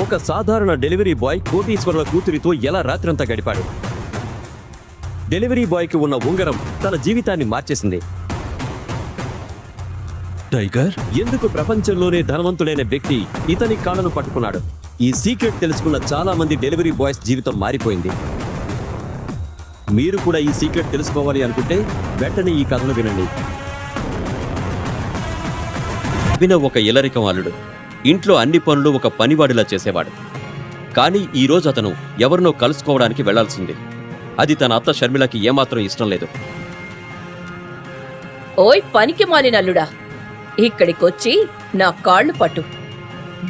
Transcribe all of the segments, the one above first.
ఒక సాధారణ delivery boy కోటీశ్వరుల కూతురితో ఎలా రాత్రంతా గడిపాడు. డెలివరీ బాయ్కి ఉన్న ఉంగరం తన జీవితాన్ని మార్చేసింది. టైగర్ ఎందుకు ప్రపంచంలోనే ధనవంతుడైన వ్యక్తి ఇతని కాళ్ళను పట్టుకున్నాడు? ఈ సీక్రెట్ తెలుసుకున్న చాలా మంది డెలివరీ బాయ్స్ జీవితం మారిపోయింది. మీరు కూడా ఈ సీక్రెట్ తెలుసుకోవాలి అనుకుంటే వెంటనే ఈ కథను వినండి. అభినవ్ ఒక ఇల్లరికం అల్లుడు. ఇంట్లో అన్ని పనులు ఒక పనివాడిలా చేసేవాడు. కానీ ఈరోజు అతను ఎవరినో కలుసుకోవడానికి వెళ్లాల్సింది. అది తన అత్త షర్మిలకి ఏమాత్రం ఇష్టం లేదు. ఓయ్ పనికి మాలినల్లుడా, ఇక్కడికొచ్చి నా కాళ్ళు పట్టు,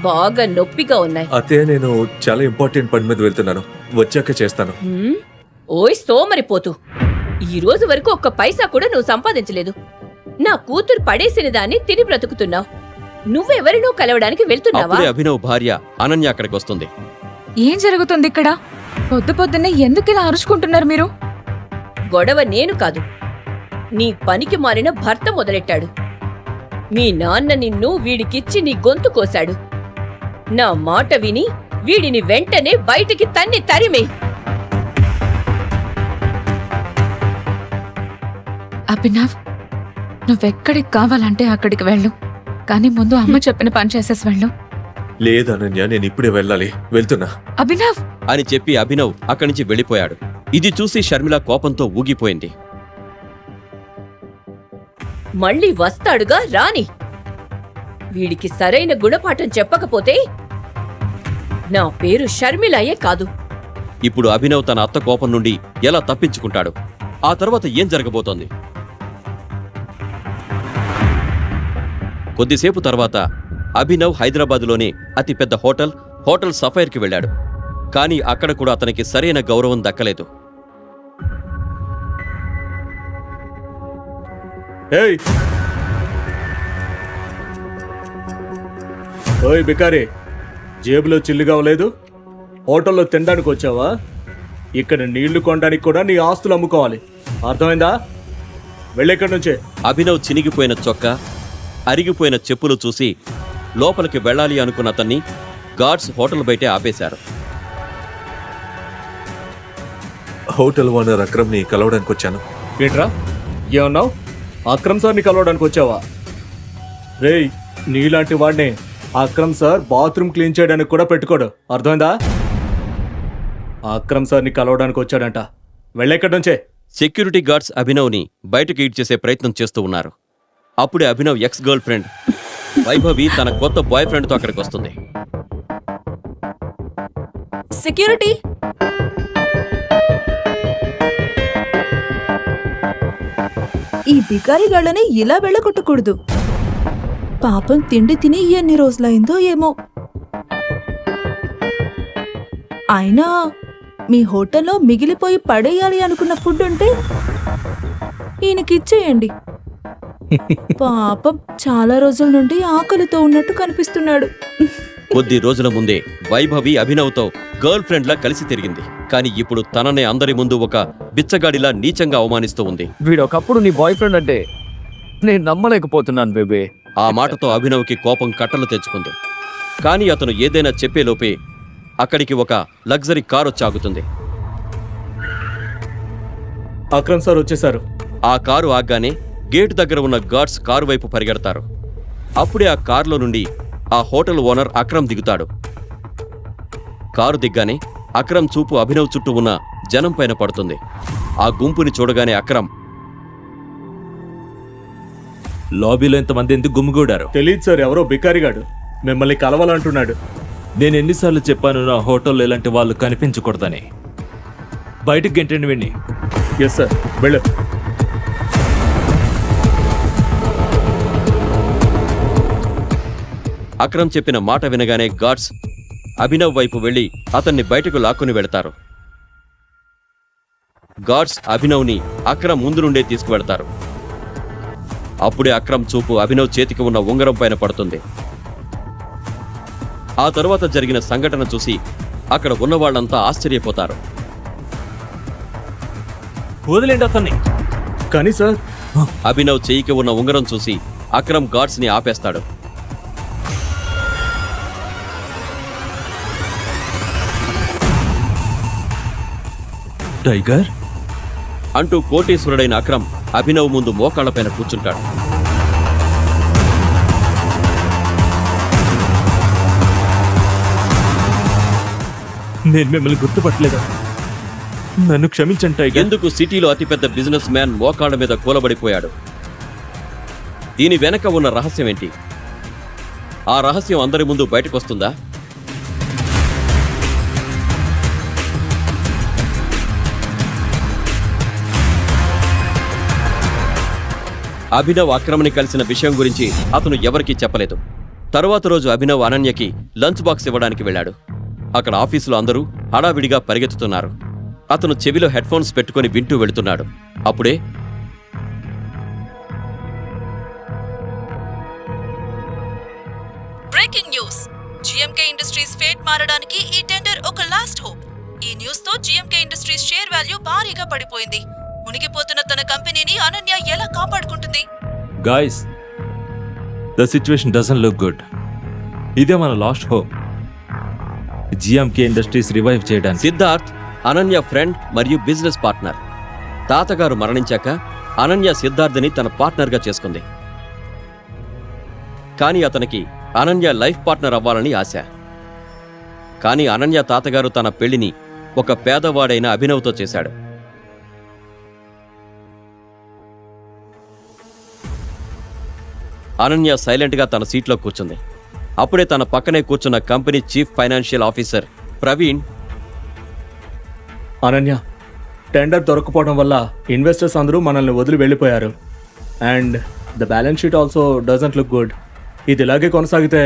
బాగా నొప్పిగా ఉన్నాయి. అతే నేను చాలా ఇంపార్టెంట్ పని మీద వెళ్తున్నాను, వచ్చాక చేస్తాను. ఓయ్ సోమరిపోతూ, ఈ రోజు వరకు ఒక్క పైసా కూడా నువ్వు సంపాదించలేదు. నా కూతురు పడేసిన దాన్ని తిని బ్రతుకుతున్నావు. నువ్వెవరినో కలవడానికి వెళ్తున్నావా? అప్పుడే అభినవ్ భార్య అనన్య అక్కడికి వస్తుంది. ఏం జరుగుతుంది ఇక్కడ? పొద్దు పొద్దున్నే ఎందుకు ఇలా అరుచుకుంటున్నారు మీరు? గొడవ నేను కాదు, నీ పనికి మాలిన భర్త మొదలెట్టాడు. మీ నాన్న నిన్ను వీడికిచ్చి నీ గొంతు కోశాడు. నా మాట విని వీడిని వెంటనే బయటికి తన్ని తరిమే. అభినవ్, నువ్వెక్కడికి కావాలంటే అక్కడికి వెళ్ళు, కానీ ముందు అమ్మ చెప్పిన పని చేసేసి వెళ్ళు. లేదనన్య, నేను ఇప్పుడే వెళ్ళాలి, వెళ్తున్నా. అభినవ్ అని చెప్పి అభినవ్ అక్కడి నుంచి వెళ్ళిపోయాడు. ఇది చూసి షర్మిల కోపంతో ఊగిపోయింది. మళ్ళీ వస్తాడుగా, రాని. వీడికి సరైన గుణపాఠం చెప్పకపోతే నా పేరు షర్మిలయే కాదు. ఇప్పుడు అభినవ్ తన అత్త కోపం నుండి ఎలా తప్పించుకుంటాడు? ఆ తర్వాత ఏం జరగబోతోంది? కొద్దిసేపు తర్వాత అభినవ్ హైదరాబాదులోని అతిపెద్ద హోటల్ సఫైర్కి వెళ్ళాడు. కానీ అక్కడ కూడా అతనికి సరైన గౌరవం దక్కలేదు. ఓయ్ బికారి, జేబులో చిల్లుగా లేదు, హోటల్లో తినడానికి వచ్చావా? ఇక్కడ నీళ్లు కొనడానికి కూడా నీ ఆస్తులు అమ్ముకోవాలి, అర్థమైందా? వెళ్ళెక్కడి నుంచే. అభినవ్ చినిగిపోయిన చొక్కా, అరిగిపోయిన చెప్పులు చూసి లోపలికి వెళ్ళాలి అనుకున్న అతన్ని గార్డ్స్ హోటల్ బయటే ఆపేశారు. హోటల్ ఓనర్ అక్రమ్ని కలవడానికి వచ్చాను. ఏంట్రా ఏమన్నావు? అక్రమ్ సార్ని కలవడానికి వచ్చావా? రేయ్, నీలాంటి వాడిని అక్రమ్ సార్ బాత్రూమ్ క్లీన్ చేయడానికి కూడా పెట్టుకోడు, అర్థమైందా? అక్రమ్ సార్ని కలవడానికి వచ్చాడంట, వెళ్ళెక్కడి నుంచే. సెక్యూరిటీ గార్డ్స్ అభినవ్ని బయటకు ఈడ్చేసే ప్రయత్నం చేస్తూ ఉన్నారు. అప్పుడే Abhinav ex girl friend Vaibhavi తన కొత్త బాయ్ ఫ్రెండ్తో అక్కడికి వస్తుంది. సెక్యూరిటీ, ఈ బికారిగాళ్ళని ఇలా వెళ్ళగొట్టకూడదు. పాపం తిండి తిని ఎన్ని రోజులైందో ఏమో. అయినా మీ హోటల్లో మిగిలిపోయి పడేయాలి అనుకున్న ఫుడ్ ఉంటే ఈయనకిచ్చేయండి. పాపం చాలా రోజుల నుండి ఆకలితో ఉన్నట్టు కనిపిస్తున్నాడు. కొద్ది రోజుల ముందే వైభవి అభినవ్తో గర్ల్ ఫ్రెండ్లా కలిసి తిరిగింది. కానీ ఇప్పుడు తననే అందరి ముందు ఒక బిచ్చగాడిలా నీచంగా అవమానిస్తూ ఉంది. వీడొకప్పుడు నీ బాయ్ ఫ్రెండ్ అంటే నేను నమ్మలేకపోతున్నాను బేబే. ఆ మాటతో అభినవ్కి కోపం కట్టలు తెచ్చుకుంది. కానీ అతను ఏదైనా చెప్పేలోపే అక్కడికి ఒక లగ్జరీ కారు వచ్చి ఆగుతుంది. అక్రమ్ సార్ వచ్చేశారు. ఆ కారు ఆగ్గానే గేటు దగ్గర ఉన్న గార్డ్స్ కారు వైపు పరిగెడతారు. అప్పుడే ఆ కారులో నుండి ఆ హోటల్ ఓనర్ అక్రమ్ దిగుతాడు. కారు దిగ్గానే అక్రమ్ చూపు అభినవ్ చుట్టూ ఉన్న జనం పైన పడుతుంది. ఆ గుంపుని చూడగానే అక్రమ్, లాబీలో ఎంతమంది ఎందుకు గుమ్మిగూడారు? తెలీదు సార్, ఎవరో బికారిగాడు మిమ్మల్ని కలవాలంటున్నాడు. నేను ఎన్నిసార్లు చెప్పాను నా హోటల్లో ఇలాంటి వాళ్ళు కనిపించకూడదని. బయటకు గెంటండి విని. ఎస్ సార్, వెళ్ళు. అక్రమ్ చెప్పిన మాట వినగానే గార్డ్స్ అభినవ్ వైపు వెళ్లి అతన్ని బయటకు లాక్కుని వెళతారు. గార్డ్స్ అభినవ్ని అక్రమ్ ముందు నుండే తీసుకువెళతారు. అప్పుడే అక్రమ్ చూపు అభినవ్ చేతికి ఉన్న ఉంగరం పైన పడుతుంది. ఆ తరువాత జరిగిన సంఘటన చూసి అక్కడ ఉన్న వాళ్ళంతా ఆశ్చర్యపోతారు. వదిలేండి అతన్ని. కానీ సార్, అభినవ్ చెయ్యికి ఉన్న ఉంగరం చూసి అక్రమ్ గార్డ్స్ ని ఆపేస్తాడు. టైగర్ అంటూ కోటీశ్వరుడైన అక్రమ్ అభినవ్ ముందు మోకాళ్లపైన కూర్చుంటాడు. నేను మిమ్మల్ని గుర్తుపట్టలేదా? నన్ను క్షమించండి టైగర్. ఎందుకు సిటీలో అతిపెద్ద బిజినెస్ మ్యాన్ మోకాళ్ల మీద కూలబడిపోయాడు? దీని వెనక ఉన్న రహస్యం ఏంటి? ఆ రహస్యం అందరి ముందు బయటకొస్తుందా? అభినవ్ అక్రమ్ని కలిసిన విషయం గురించి అతను ఎవరికీ చెప్పలేదు. తరువాత రోజు అభినవ్ అనన్యకి లంచ్ బాక్స్ ఇవ్వడానికి వెళ్ళాడు. అక్కడ ఆఫీసులో అందరూ హడావిడిగా పరిగెత్తుతున్నారు. అతను చెవిలో హెడ్ ఫోన్స్ పెట్టుకుని వింటూ వెళుతున్నాడు. అప్పుడే breaking news. GMK industries fate మారడానికి ఈ టెండర్ ఒక లాస్ట్ హోప్. ఈ న్యూస్ తో జిఎంకే ఇండస్ట్రీస్ షేర్ వాల్యూ భారీగా పడిపోయింది. మునిగిపోతున్న తన కంపెనీని అనన్య ఎలా కాపాడుకుంటుంది? Guys, the situation doesn't look good. ఇదే మన last hope. GMK industries revive చేయడానికి. సిద్ధార్థ్ అనన్య ఫ్రెండ్ మరియు బిజినెస్ పార్ట్నర్. తాతగారు మరణించాక అనన్య సిద్ధార్థ్ని తన పార్ట్నర్గా చేసుకుంది. కానీ అతనికి అనన్య లైఫ్ పార్ట్నర్ అవ్వాలని ఆశ. కానీ అనన్య తాతగారు తన పెళ్లిని ఒక పేదవాడైన అభినవ్తో చేశాడు. అనన్య సైలెంట్గా తన సీట్లో కూర్చుంది. అప్పుడే తన పక్కనే కూర్చున్న company chief financial officer Praveen, Ananya, tender దొరకపోవడం వల్ల ఇన్వెస్టర్స్ అందరూ మనల్ని వదిలి వెళ్ళిపోయారు. And the balance sheet also doesn't look good. ఇది ఇలాగే కొనసాగితే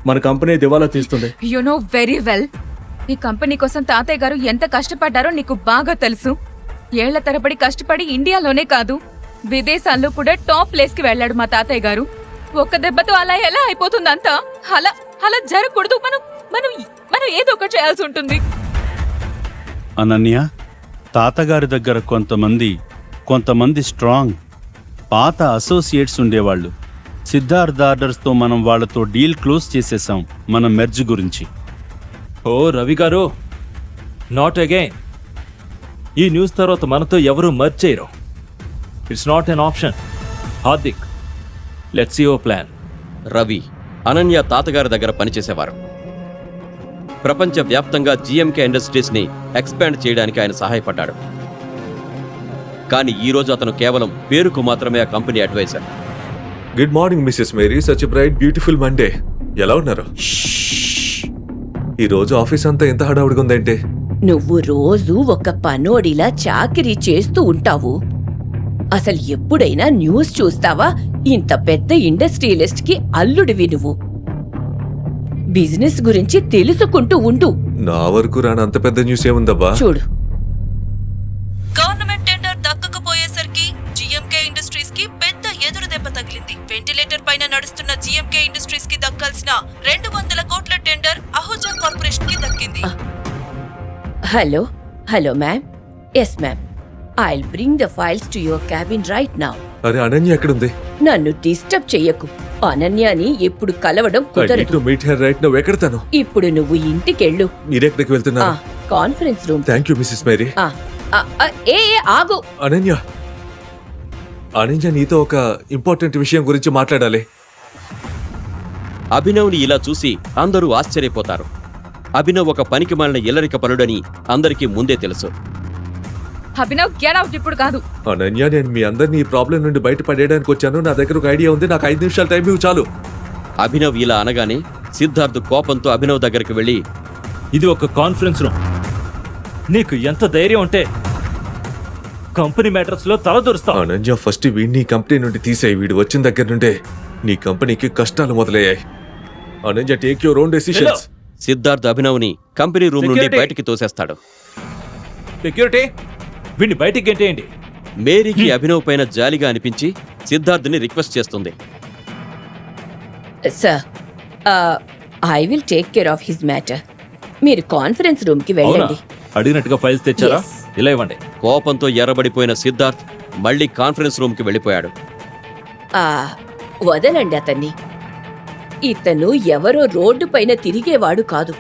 మన కంపెనీ దివాలా తీస్తుంది. యు నో వెరీ వెల్, ఈ కంపెనీ కోసం తాతయ్య గారు ఎంత కష్టపడ్డారో నీకు బాగా తెలుసు. ఏళ్ల తరబడి కష్టపడి ఇండియాలోనే కాదు, విదేశాల్లో కూడా టాప్ ప్లేస్ కి వెళ్ళాడు మా తాతయ్య గారు. ఒక్క దెబ్బతో అలా ఎలా అయిపోతుందంతా? అలా అలా జరగకూడదు. మనం మనం మనం ఏదో ఒకటి చేయాల్సి ఉంటుంది. అనన్య, తాతగారి దగ్గర కొంతమంది స్ట్రాంగ్ పాత అసోసియేట్స్ ఉండేవాళ్ళు. సిద్ధార్థ్ ఆర్డర్స్తో మనం వాళ్ళతో డీల్ క్లోజ్ చేసేసాం మన మెర్జ్ గురించి. ఓ రవి గారు, నాట్ అగైన్. ఈ న్యూస్ తర్వాత మనతో ఎవరు మర్జ్ చేయరు. It's not an option. Hardik, let's see your plan. Ravi Ananya తాతగారి దగ్గర పనిచేసేవారు. ప్రపంచవ్యాప్తంగా జిఎంకే ఇండస్ట్రీస్ని ఎక్స్పాండ్ చేయడానికి ఆయన సహాయపడ్డాడు. కానీ ఈరోజు అతను కేవలం పేరుకు మాత్రమే ఆ company advisor. Good morning Mrs Mary. Such bright beautiful Monday. ఎలా ఉన్నారు? ఈ రోజు ఆఫీస్ అంతా ఎంత హడావుడిగా ఉందంటే. నువ్వు రోజు ఒక పనోడిలా చాకిరీ చేస్తూ ఉంటావు. అసలు ఎప్పుడైనా న్యూస్ చూస్తావా? ఇంత పెద్ద ఇండస్ట్రియలిస్ట్ కి అల్లుడివి నువ్వు. బిజినెస్ గురించి తెలుసుకుంటూ ఉండు. నా వరకు రాని అంత పెద్ద న్యూస్ ఏముందబ్బా? చూడు, గవర్నమెంట్ టెండర్ దక్కకపోయేసరికి జిఎంకే ఇండస్ట్రీస్ కి పెద్ద ఎదురు దెబ్బ తగిలింది. వెంటిలేటర్ పైన నడుస్తున్న జిఎంకే ఇండస్ట్రీస్ కి దక్కాల్సిన 200 కోట్ల టెండర్ అహూజా కార్పొరేషన్ కి దక్కింది. Hello hello ma'am. Yes ma'am. I'll bring the files to your cabin right now. అరే అనన్య ఎక్కడుంది? నన్ను డిస్టర్బ్ చెయ్యకు. అనన్యాని ఎప్పుడు కలవడం కుదరదు. Meet her right now. ఎక్కడ తను? ఇప్పుడు నువ్వు ఇంటికెళ్ళు. మీరెక్కడికి వెళ్తున్నారు? Conference room. Thank you Mrs Mary. ఏ ఆగు. అనన్య, నీతో ఒక ఇంపార్టెంట్ విషయం గురించి మాట్లాడాలి. అభినవ్ని ఇలా చూసి అందరూ ఆశ్చర్యపోతారు. అభినవ్ ఒక పనికిమాలిన ఇల్లరిక పరుడని అందరికీ ముందే తెలుసు. అభినవ్, గెట్ అవుట్ ఇప్పుడు కాదు. అనన్య, నేను మీ అందరినీ ఈ ప్రాబ్లం నుండి బయటపడేయడానికి వచ్చాను. నా దగ్గర ఒక ఐడియా ఉంది. నాకు 5 నిమిషాల టైం ఇవ్వు చాలు. అభినవ్ ఇలా అనగానే సిద్ధార్థ్ కోపంతో అభినవ్ దగ్గరికి వెళ్ళి, ఇది ఒక కాన్ఫరెన్స్ రూమ్. నీకు ఎంత ధైర్యం ఉంటే కంపెనీ మ్యాటర్స్ లో తలదూరుస్తావు? అనన్య, ఫస్ట్ వీడిని కంపెనీ నుండి తీసేయి. వీడు వచ్చిన దగ్గర నుండే నీ కంపెనీకి కష్టాలు మొదలయ్యాయి. Ananya, take your own decisions. Siddharth అభినవ్ని కంపెనీ రూమ్ నుండి Security. బయటికి తోసేస్తాడు. సెక్యూరిటీ, వీడిని బయటికి గెంటేయండి. మేరీకి అభినవ్ పైన జాలిగా అనిపించి సిద్ధార్థ్ని రిక్వెస్ట్ చేస్తుంది. Sir, I will take care of his matter. మీరు కాన్ఫరెన్స్ రూమ్ కి అవునా? వెళ్ళండి. అడిగినట్టుగా ఫైల్స్ తెచ్చారా? Yes. ఇలా ఇవ్వండి. కోపంతో ఎర్రబడిపోయిన సిద్ధార్థ్ మళ్ళీ కాన్ఫరెన్స్ రూమ్కి వెళ్ళిపోయాడు. వదలండి అతన్ని. ఇతను ఎవరో రోడ్డు పైన తిరిగేవాడు కాదు.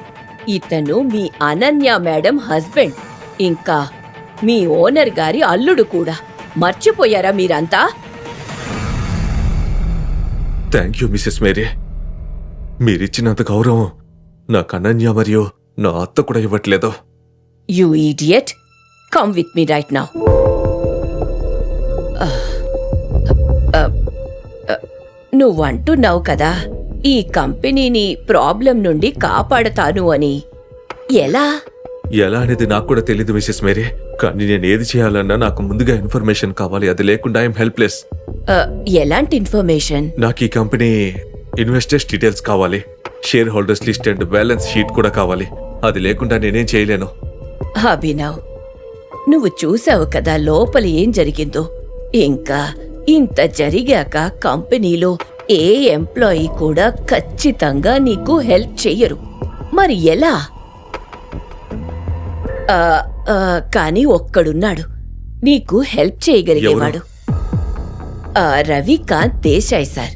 ఇతను మీ అనన్య మేడం హస్బెండ్. ఇంకా మీ ఓనర్ గారి అల్లుడు కూడా. మర్చిపోయారా మీరంతా? Thank you Mrs Mary. మీరిచ్చినంత గౌరవం నాకు అనన్య మరియు నా అత్త కూడా ఇవ్వట్లేదు. You idiot, come with me right now. నువ్వంటున్నావు కదా ఈ కంపెనీని ప్రాబ్లం నుండి కాపాడతాను అని. ఎలా? ఎలా అనేది నాకు కూడా తెలీదు మిసెస్ మేరీ. కానీ నేను ఏది చేయాలన్నా నాకు ముందుగా ఇన్ఫర్మేషన్ కావాలి. అది లేకుండా ఐఎమ్ హెల్ప్లెస్. ఎలాంటి ఇన్ఫర్మేషన్? నాకు ఈ కంపెనీ ఇన్వెస్టర్స్ డీటెయిల్స్ కావాలి. Share holders list and balance sheet కూడా కావాలి. అది లేకుండా నేనేం చేయలేను. అభినవ్, నువ్వు చూసావు కదా లోపల ఏం జరిగిందో. ఇంకా ఇంత జరిగాక కంపెనీలో ఏ ఎంప్లాయీ కూడా ఖచ్చితంగా నీకు హెల్ప్ చెయ్యరు. మరి ఎలా? కానీ ఒక్కడున్నాడు నీకు హెల్ప్ చేయగలిగేవాడు. రవికాంత్ దేశాయ్ సార్.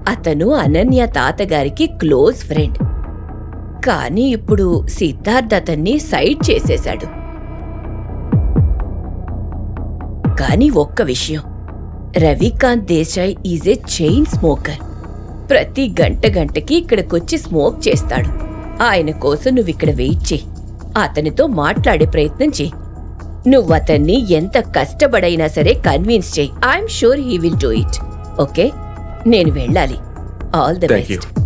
అతను అనన్య తాతగారికి క్లోజ్ ఫ్రెండ్. కానీ ఇప్పుడు సిద్ధార్థ్ అతన్ని సైడ్ చేసేశాడు. కానీ ఒక్క విషయం, Ravikant Desai is a chain smoker. ప్రతి గంటకి ఇక్కడికొచ్చి స్మోక్ చేస్తాడు. ఆయన కోసం నువ్విక్కడ వెయిట్ చెయ్యి. అతనితో మాట్లాడే ప్రయత్నం చెయ్యి. నువ్వతన్ని ఎంత కష్టపడైనా సరే కన్విన్స్ చెయ్యి. I'm sure he will do it. Okay, నేను వెళ్ళాలి. All the thank you. Best.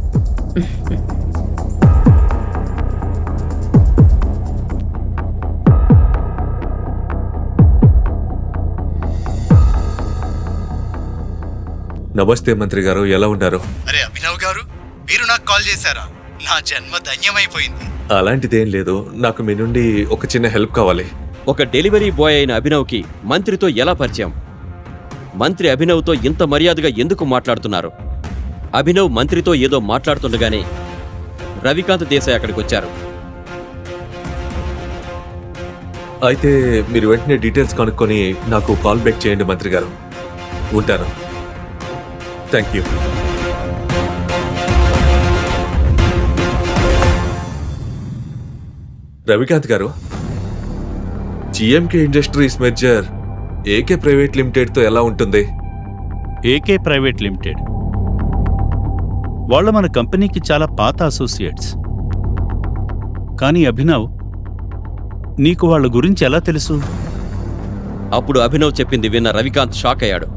నమస్తే మంత్రి గారు, ఎలా ఉన్నారు? అరే అభినవ్ గారు, మీరు నాకు కాల్ చేశారా? నా జన్మ ధన్యమైపోయింది. అలాంటిదేం లేదు. నాకు మీ నుండి ఒక చిన్న హెల్ప్ కావాలి. ఒక డెలివరీ బాయ్ అయిన అభినవ్కి మంత్రితో ఎలా పరిచయం? మంత్రి అభినవ్తో ఇంత మర్యాదగా ఎందుకు మాట్లాడుతున్నారు? అభినవ్ మంత్రితో ఏదో మాట్లాడుతుండగానే రవికాంత్ దేశాయ్ అక్కడికొచ్చారు. అయితే మీరు వెంటనే డీటెయిల్స్ కనుక్కొని నాకు కాల్ బ్యాక్ చేయండి మంత్రి గారు. ఉంటాను. Thank you. రవికాంత్ గారు, GMK industries merger AK private లిమిటెడ్తో ఎలా ఉంటుంది? ఏకే ప్రైవేట్ లిమిటెడ్ వాళ్ళు మన కంపెనీకి చాలా పాత అసోసియేట్స్. కానీ అభినవ్, నీకు వాళ్ళ గురించి ఎలా తెలుసు? అప్పుడు అభినవ్ చెప్పింది విన్న రవికాంత్ షాక్ అయ్యాడు.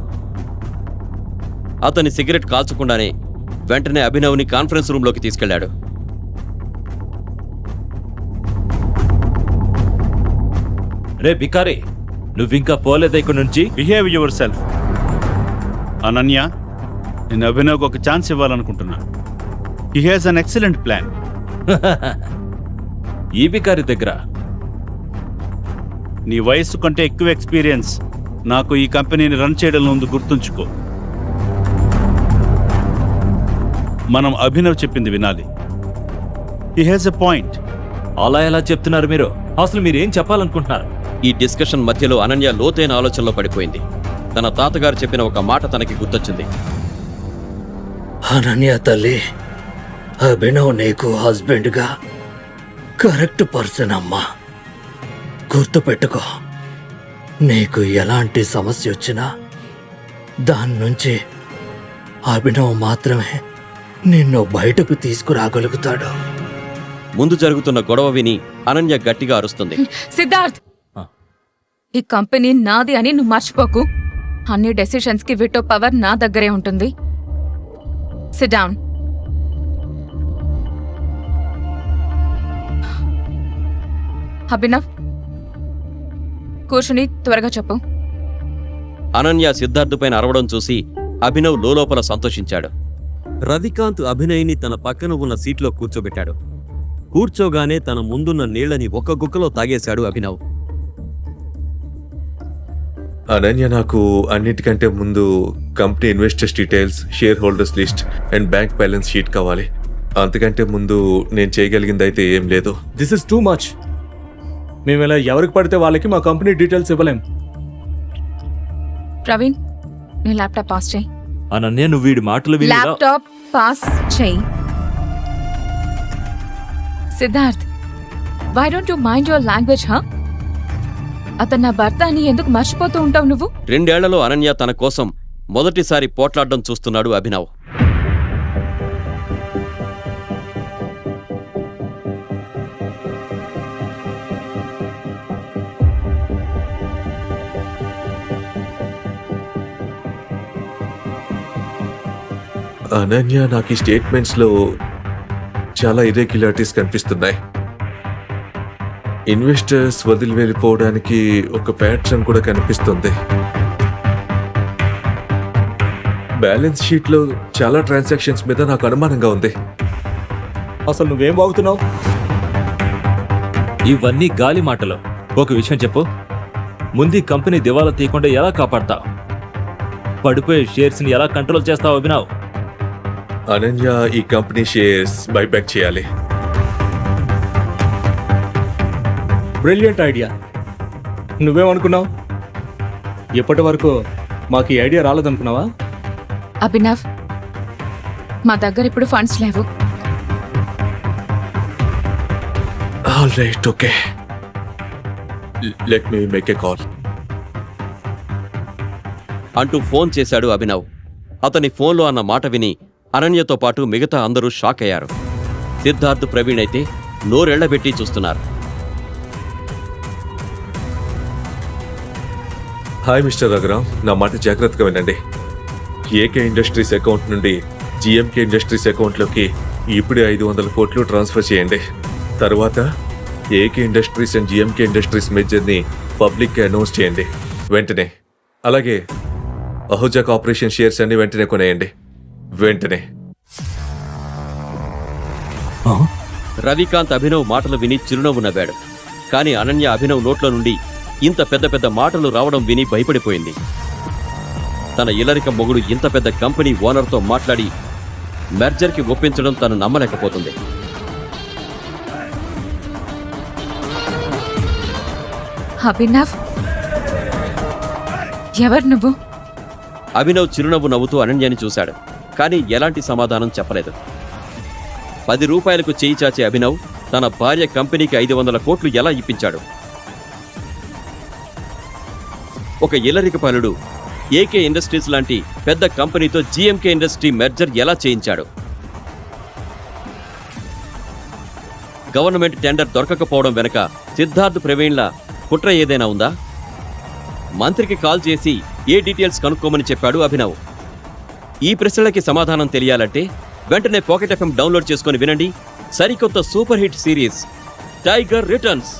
అతని సిగరెట్ కాల్చకుండానే వెంటనే అభినవ్ని కాన్ఫరెన్స్ రూంలోకి తీసుకెళ్లాడు. రే బికారి, నువ్వింకా పోలేదు ఇక్కడి నుంచి. Behave your self. అనన్య, నేను అభినవ్కి ఒక ఛాన్స్ ఇవ్వాలనుకుంటున్నా. He has an excellent plan. ఈ బికారి దగ్గర నీ వయస్సు కంటే ఎక్కువ ఎక్స్పీరియన్స్ నాకు ఈ కంపెనీని రన్ చేయడంలో ఉంది, గుర్తుంచుకో. మనం అభినవ్ చెప్పింది వినాలి. He has a point. అలా ఎలా చెప్తున్నారు మీరు? అసలు మీరేం చెప్పాలనుకుంటున్నారు? ఈ డిస్కషన్ మధ్యలో అనన్య లోతైన ఆలోచనలో పడిపోయింది. తన తాతగారు చెప్పిన ఒక మాట తనకి గుర్తొచ్చింది. అనన్య తల్లి, అభినవ్ నీకు హస్బెండ్గా కరెక్ట్ పర్సన్ అమ్మా. గుర్తుపెట్టుకో, నీకు ఎలాంటి సమస్య వచ్చినా దాని నుంచి అభినవ్ మాత్రమే నిన్ను బయటకు తీసుకురాగలుగుతాడు. ముందు జరుగుతున్న గొడవ విని అనన్య గట్టిగా అరుస్తుంది. సిద్ధార్థ్, ఈ కంపెనీ నాది అని నువ్వు మర్చిపోకు. అన్ని డెసిషన్స్ కి విటో పవర్ నా దగ్గరే ఉంటుంది. SIT down. అభినవ్, కూర్చుని త్వరగా చెప్పు. అనన్య సిద్ధార్థ్ పైన అరవడం చూసి అభినవ్ లోపల సంతోషించాడు. రవికాంత్ అభినయ్ని తన పక్కన ఉన్న సీట్లో కూర్చోబెట్టాడు. కూర్చోగానే తన ముందున్న నీళ్లని ఒక గుక్కలో తాగేశాడు అభినవ్. అనన్య, నాకు అన్నిటికంటే ముందు company investors details, share holders list and bank balance sheet కావాలి. అంతకంటే ముందు నేను చేయగలిగింది అయితే ఏం లేదు. This is too much. మేము ఇలా ఎవరికి పడితే వాళ్ళకి మా కంపెనీ డీటెయిల్స్ ఇవ్వలేం. ప్రవీణ్, నీ ల్యాప్టాప్ పాస్ చేయి. అనన్య, నువ్వు వీడి మాటలు విని ఇలా- ల్యాప్టాప్ పాస్ చేయి. Siddharth, why don't you mind your language అతను నా భర్త అని ఎందుకు మర్చిపోతూ ఉంటావు నువ్వు? 2 ఏళ్లలో అనన్య తన కోసం మొదటిసారి పోట్లాడడం చూస్తున్నాడు అభినవ్. అనన్య నాకు ఈ స్టేట్మెంట్స్లో చాలా ఇర్రెగ్యులారిటీస్ కనిపిస్తున్నాయి. ఇన్వెస్టర్స్ వదిలి వెళ్ళిపోవడానికి ఒక ప్యాటర్న్ కూడా కనిపిస్తుంది. బ్యాలెన్స్ షీట్లో చాలా ట్రాన్సాక్షన్స్ మీద నాకు అనుమానంగా ఉంది. అసలు నువ్వేం బాగుతున్నావు? ఇవన్నీ గాలి మాటలు. ఒక విషయం చెప్పు, ముందు కంపెనీ దివాలా తీయకుండా ఎలా కాపాడతావు? పడిపోయే షేర్స్ని ఎలా కంట్రోల్ చేస్తావు అభినవ్? అనన్య ఈ కంపెనీ షేర్స్ బైబ్యాక్ చేయాలి. Brilliant idea. నువ్వేమనుకున్నావు? ఇప్పటి వరకు మాకు ఈ ఐడియా రాలేదనుకున్నావా? అభినవ్, మా దగ్గర ఇప్పుడు ఫండ్స్ లేవు. All right, okay, let me make a call అంటూ ఫోన్ చేశాడు అభినవ్. అతని ఫోన్లో అన్న మాట విని అనన్యతో పాటు మిగతా అందరూ షాక్ అయ్యారు. సిద్ధార్థ్, ప్రవీణ్ అయితే నోరెళ్లబెట్టి చూస్తున్నారు. హాయ్ మిస్టర్ రఘురామ్, నా మాట జాగ్రత్తగా వినండి. ఏకే ఇండస్ట్రీస్ అకౌంట్ నుండి జిఎంకే ఇండస్ట్రీస్ అకౌంట్లోకి ఇప్పుడే 500 కోట్లు ట్రాన్స్ఫర్ చేయండి. తర్వాత AK industries and GMK industries మెర్జర్ని పబ్లిక్గా అనౌన్స్ చేయండి వెంటనే. అలాగే అహుజా కార్పొరేషన్ షేర్స్ అన్ని వెంటనే కొనేయండి, వెంటనే. రవికాంత్ అభినవ్ మాటలు విని చిరునవ్వు నవ్వాడు. కానీ అనన్య అభినవ్ నోట్లో నుండి ఇంత పెద్ద పెద్ద మాటలు రావడం విని భయపడిపోయింది. తన ఇల్లరిక మొగుడు ఇంత పెద్ద కంపెనీ ఓనర్తో మాట్లాడి మెర్జర్కి ఒప్పించడం తను నమ్మలేకపోతుంది. అభినవ్, ఎవరు నువ్వు? అభినవ్ చిరునవ్వు నవ్వుతూ అనన్యని చూశాడు. కానీ ఎలాంటి సమాధానం చెప్పలేదు. 10 రూపాయలకు చేయి చాచే అభినవ్ తన భార్య కంపెనీకి 500 కోట్లు ఎలా ఇప్పించాడు? ఒక ఇల్లరిక పనుడు ఏకే ఇండస్ట్రీస్ లాంటి పెద్ద కంపెనీతో జిఎంకే ఇండస్ట్రీ మెర్జర్ ఎలా చేయించాడు? గవర్నమెంట్ టెండర్ దొరకకపోవడం వెనక సిద్ధార్థ్, ప్రవీణ్ల కుట్ర ఏదైనా ఉందా? మంత్రికి కాల్ చేసి ఏ డీటెయిల్స్ కనుక్కోమని చెప్పాడు అభినవ్. ఈ ప్రశ్నలకి సమాధానం తెలియాలంటే వెంటనే పాకెట్ ఎఫ్ఎం డౌన్లోడ్ చేసుకొని వినండి సరికొత్త super hit series tiger returns.